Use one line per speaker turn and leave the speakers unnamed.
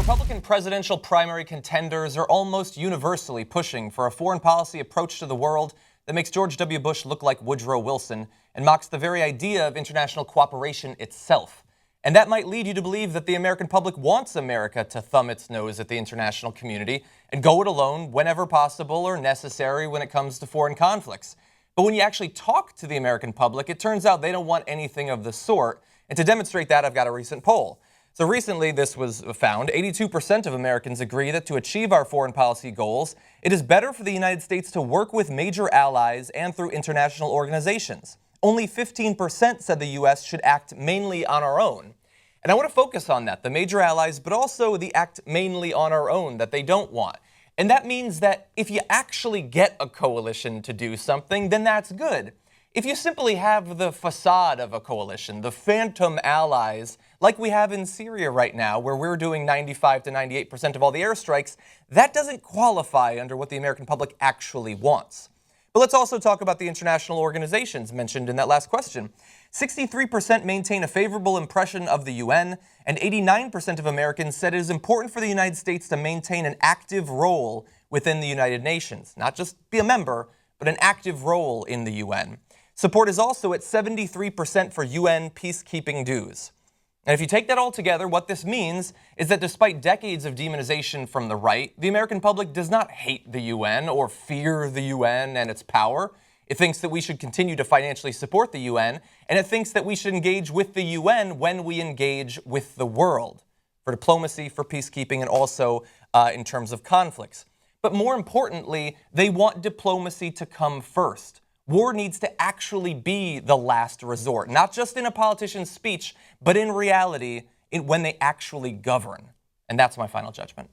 Republican presidential primary contenders are almost universally pushing for a foreign policy approach to the world that makes George W. Bush look like Woodrow Wilson and mocks the very idea of international cooperation itself. And that might lead you to believe that the American public wants America to thumb its nose at the international community and go it alone whenever possible or necessary when it comes to foreign conflicts. But when you actually talk to the American public, it turns out they don't want anything of the sort. And to demonstrate that, I've got a recent poll. So recently, this was found, 82% of Americans agree that to achieve our foreign policy goals, it is better for the United States to work with major allies and through international organizations. Only 15% said the U.S. should act mainly on our own. And I want to focus on that, the major allies, but also the act mainly on our own that they don't want. And that means that if you actually get a coalition to do something, then that's good. If you simply have the facade of a coalition, the phantom allies, like we have in Syria right now, where we're doing 95 to 98% of all the airstrikes, that doesn't qualify under what the American public actually wants. But let's also talk about the international organizations mentioned in that last question. 63% maintain a favorable impression of the UN, and 89% of Americans said it is important for the United States to maintain an active role within the United Nations. Not just be a member, but an active role in the UN. Support is also at 73% for UN peacekeeping dues. And if you take that all together, what this means is that despite decades of demonization from the right, the American public does not hate the UN or fear the UN and its power. It thinks that we should continue to financially support the UN, and it thinks that we should engage with the UN when we engage with the world, for diplomacy, for peacekeeping, and also in terms of conflicts. But more importantly, they want diplomacy to come first. War needs to actually be the last resort, not just in a politician's speech, but in reality, when they actually govern. And that's my final judgment.